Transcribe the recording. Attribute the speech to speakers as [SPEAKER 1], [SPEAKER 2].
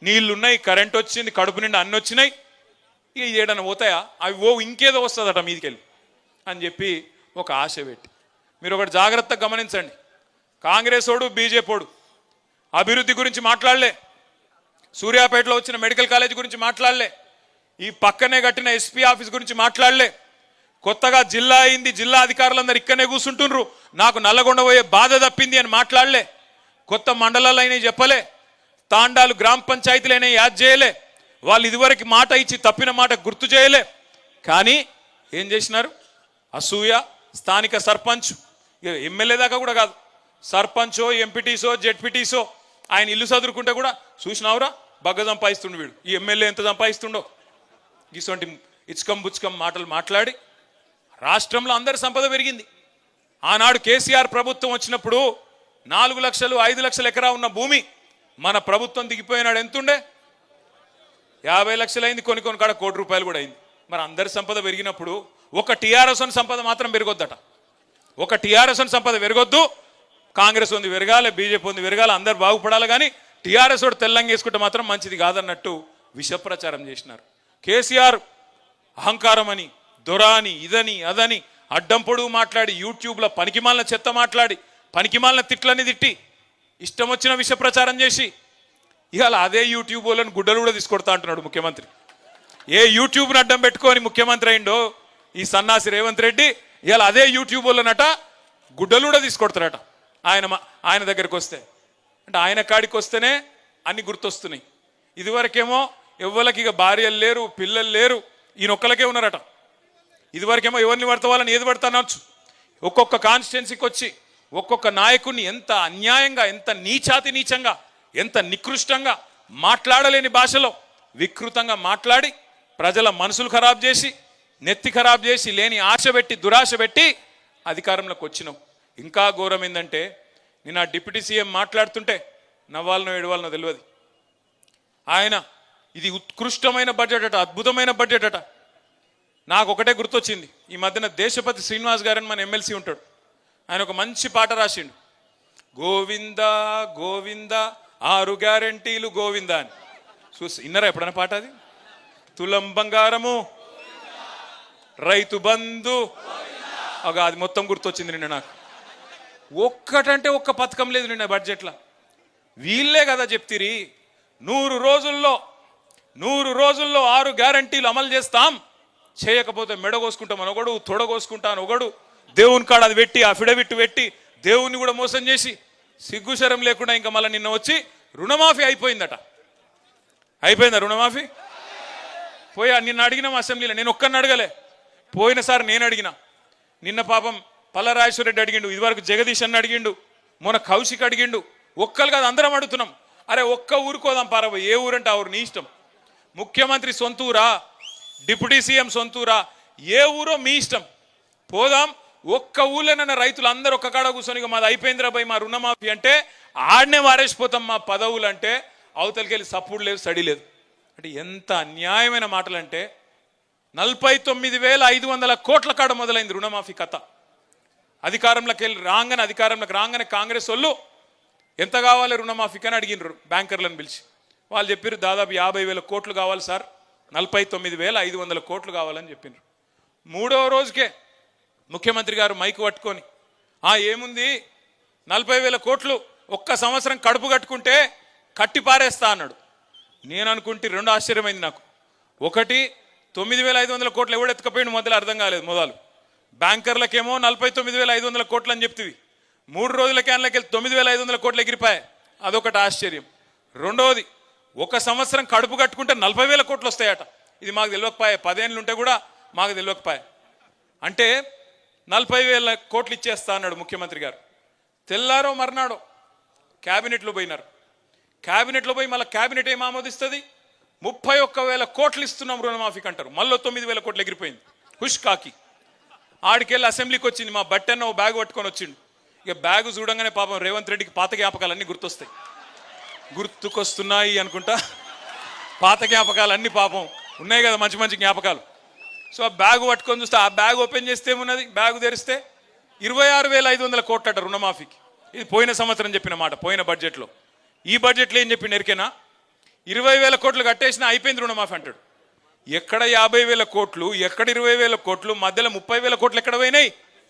[SPEAKER 1] నీళ్లున్నాయి, current వచ్చింది, కడుపు నిండా అన్ని వచ్చినాయి, ఇక ఏడన్నా పోతాయా? అవి ఇంకేదో వస్తుందట మీదికెళ్ళి అని చెప్పి ఒక ఆశ పెట్టి. మీరు ఒకటి జాగ్రత్తగా గమనించండి, కాంగ్రెస్ ఓడు బీజేపీడు అభివృద్ధి గురించి మాట్లాడలే, సూర్యాపేటలో వచ్చిన మెడికల్ కాలేజ్ గురించి మాట్లాడలే, ఈ పక్కనే కట్టిన ఎస్పీ ఆఫీస్ గురించి మాట్లాడలే, కొత్తగా జిల్లా అయింది, జిల్లా అధికారులందరూ ఇక్కడనే కూర్చుంటుండ్రు, నాకు నల్లగొండ పోయే బాధ తప్పింది అని మాట్లాడలే, కొత్త మండలాలు అయినాయి చెప్పలే, తాండాలు గ్రామ పంచాయతీలైనా యాద్ చేయలే, వాళ్ళు ఇదివరకు మాట ఇచ్చి తప్పిన మాట గుర్తు చేయలే. కానీ ఏం చేసినారు? అసూయ. స్థానిక సర్పంచ్, ఎమ్మెల్యే దాకా కూడా కాదు, సర్పంచో ఎంపీటీసో జెడ్పీటీసో ఆయన ఇల్లు చదువుకుంటే కూడా చూసినావురా బగ్గ సంపాదిస్తుండు వీడు, ఈ ఎమ్మెల్యే ఎంత సంపాదిస్తుండో, ఇటువంటి ఇచ్కం బుచ్కం మాటలు మాట్లాడి రాష్ట్రంలో అందరి సంపద పెరిగింది. ఆనాడు కేసీఆర్ ప్రభుత్వం వచ్చినప్పుడు 4 లక్షలు 5 లక్షల ఎకరా ఉన్న భూమి మన ప్రభుత్వం దిగిపోయినాడు ఎంతుండే? 50 లక్షలు అయింది, కొన్ని కాడ ₹1 కోటి కూడా అయింది. మరి అందరి సంపద పెరిగినప్పుడు ఒక టీఆర్ఎస్ సంపద మాత్రం పెరగొద్దట, ఒక టీఆర్ఎస్ సంపద పెరగొద్దు, కాంగ్రెస్ ఉంది పెరగాలి, బీజేపీ ఉంది పెరగాలి, అందరు బాగుపడాలి, కానీ టీఆర్ఎస్ వాడు తెల్లంగా వేసుకుంటే మాత్రం మంచిది కాదన్నట్టు విషప్రచారం చేసినారు. కేసీఆర్ అహంకారం అని, దొరాని, ఇదని అదని అడ్డం పొడుగు మాట్లాడి, యూట్యూబ్లో పనికిమాలిన చెత్త మాట్లాడి, పనికిమాలిన తిట్లని తిట్టి, ఇష్టం వచ్చిన విష ప్రచారం చేసి ఇవాళ అదే యూట్యూబ్ వాళ్ళని గుడ్డలు కూడా తీసుకొడతా అంటున్నాడు ముఖ్యమంత్రి. ఏ యూట్యూబ్ని అడ్డం పెట్టుకొని ముఖ్యమంత్రి అయిండో ఈ సన్నాసి రేవంత్ రెడ్డి, ఇవాళ అదే యూట్యూబ్ వాళ్ళనట గుడ్డలు కూడా తీసుకొడతారట ఆయన దగ్గరికి వస్తే. అంటే ఆయన కాడికి వస్తేనే అన్ని గుర్తొస్తున్నాయి. ఇదివరకేమో ఎవ్వరికి ఇక భార్యలు లేరు, పిల్లలు లేరు, ఈయనొక్కలకే ఉన్నారట. ఇదివరకేమో ఎవరిని పడతావాలని ఏది పడతానొచ్చు. ఒక్కొక్క కాన్స్టిట్యున్సీకి వచ్చి ఒక్కొక్క నాయకుడిని ఎంత అన్యాయంగా, ఎంత నీచాతి నీచంగా, ఎంత నికృష్టంగా, మాట్లాడలేని భాషలో వికృతంగా మాట్లాడి ప్రజల మనసులు ఖరాబ్ చేసి, నెత్తి ఖరాబ్ చేసి, లేని ఆశ పెట్టి, దురాశ పెట్టి అధికారంలోకి వచ్చినాం. ఇంకా ఘోరం ఏంటంటే నేను ఆ డిప్యూటీ సీఎం మాట్లాడుతుంటే నవ్వాలనో ఏడవాలనో తెలియదు. ఆయన ఇది ఉత్కృష్టమైన బడ్జెట్ అట, అద్భుతమైన బడ్జెట్ అట. నాకు ఒకటే గుర్తొచ్చింది, ఈ మధ్యన దేశపతి శ్రీనివాస్ గారని మన ఎమ్మెల్సీ ఉంటాడు, ఆయన ఒక మంచి పాట రాసిండు, గోవింద గోవింద 6 గ్యారెంటీలు గోవింద అని. చూసి విన్నారా ఎప్పుడైనా పాట? అది తులం బంగారము, రైతు బంధు, అది మొత్తం గుర్తొచ్చింది నిన్న నాకు. ఒక్కటంటే ఒక్క పథకం లేదు నిన్న బడ్జెట్లో. వీళ్ళే కదా చెప్తిరి 100 రోజుల్లో 6 గ్యారెంటీలు అమలు చేస్తాం, చేయకపోతే మెడ కోసుకుంటాం అని ఒకడు, తొడ కోసుకుంటాను ఒకడు, దేవుని కాడ అది పెట్టి అఫిడవిట్ పెట్టి దేవుణ్ణి కూడా మోసం చేసి సిగ్గుశరం లేకుండా ఇంకా మళ్ళీ నిన్న వచ్చి రుణమాఫీ అయిపోయిందట. అయిపోయిందా రుణమాఫీ? పోయా నిన్న అడిగినాం అసెంబ్లీలో, నేను ఒక్కరిని అడగలే, పోయినసారి నేను అడిగిన, నిన్న పాపం పల్లరాజేశ్వర రెడ్డి అడిగిండు, ఇదివరకు జగదీష్ అన్న అడిగిండు, మొన్న కౌశిక్ అడిగిండు, ఒక్కరు కాదు అందరం అడుగుతున్నాం. అరే ఒక్క ఊరుకోదాం పారబో, ఏ ఊరంటే ఆ ఊరు నీ ఇష్టం, ముఖ్యమంత్రి సొంతూరా, డిప్యూటీ సీఎం సొంతూరా, ఏ ఊరో మీ ఇష్టం, పోదాం. ఒక్క ఊళ్ళోనైనా రైతులు అందరూ ఒక్క కాడ కూర్చొని మాది అయిపోయిందిరా భయ్ మా రుణమాఫీ అంటే ఆడనే వారేసిపోతాం మా పదవులు అంటే, అవతలికి వెళ్ళి సపోర్ట్ లేదు, స్టడీ లేదు. అంటే ఎంత అన్యాయమైన మాటలు అంటే 49,500 కోట్ల కాడ మొదలైంది రుణమాఫీ కథ. అధికారంలోకి రాగానే కాంగ్రెస్ వాళ్ళు ఎంత కావాలి రుణమాఫీకి అని అడిగినారు బ్యాంకర్లను పిలిచి. వాళ్ళు చెప్పారు దాదాపు 50,000 కోట్లు కావాలి సార్, 49,500 కోట్లు కావాలని చెప్పినారు. 3వ రోజుకే ముఖ్యమంత్రి గారు మైకు పట్టుకొని ఏముంది 40,000 కోట్లు ఒక్క సంవత్సరం కడుపు కట్టుకుంటే కట్టి పారేస్తా అన్నాడు. నేను అనుకుంటే 2 ఆశ్చర్యమైంది నాకు. ఒకటి 9,500 కోట్లు ఎవడు ఎత్తుకపోయిన మొదలు అర్థం కాలేదు. మొదలు బ్యాంకర్లకేమో 49,500 కోట్లు అని చెప్తివి, 3 రోజులకే అందులోకి 9,500 కోట్లు ఎగిరిపాయి, అదొకటి ఆశ్చర్యం. రెండవది ఒక సంవత్సరం కడుపు కట్టుకుంటే 40,000 కోట్లు వస్తాయట. ఇది మాకు తెలియకపోయా, 10 ఏళ్ళు ఉంటే కూడా మాకు తెలియకపోయా. అంటే 40,000 కోట్లు ఇచ్చేస్తా అన్నాడు ముఖ్యమంత్రి గారు. తెల్లారో మర్నాడో క్యాబినెట్లో పోయినారు. క్యాబినెట్లో పోయి మళ్ళీ క్యాబినెట్ ఏం ఆమోదిస్తుంది? 31,000 కోట్లు ఇస్తున్నాం రుణమాఫీకి అంటారు. మళ్ళీ 9,000 కోట్లు ఎగిరిపోయింది హుష్ కాకి. ఆడికెళ్ళి అసెంబ్లీకి వచ్చింది మా బట్టన్న ఓ బ్యాగ్ పట్టుకొని వచ్చిండు. ఇక బ్యాగు చూడంగానే పాపం రేవంత్ రెడ్డికి పాత జ్ఞాపకాలన్నీ గుర్తుకొస్తున్నాయి అనుకుంటా. పాత జ్ఞాపకాలన్నీ పాపం ఉన్నాయి కదా, మంచి మంచి జ్ఞాపకాలు. సో ఆ బ్యాగు పట్టుకొని చూస్తే, ఆ బ్యాగ్ ఓపెన్ చేస్తే ఏమున్నది, బ్యాగు తెరిస్తే 26,500 కోట్లట రుణమాఫీకి. ఇది పోయిన సంవత్సరం చెప్పిన మాట, పోయిన బడ్జెట్లో. ఈ బడ్జెట్లో ఏం చెప్పి నెరికేనా, 20,000 కోట్లు కట్టేసినా అయిపోయింది రుణమాఫీ అంటాడు. ఎక్కడ 50,000 కోట్లు, ఎక్కడ 20,000 కోట్లు, మధ్యలో 30,000 కోట్లు ఎక్కడ పోయినాయి?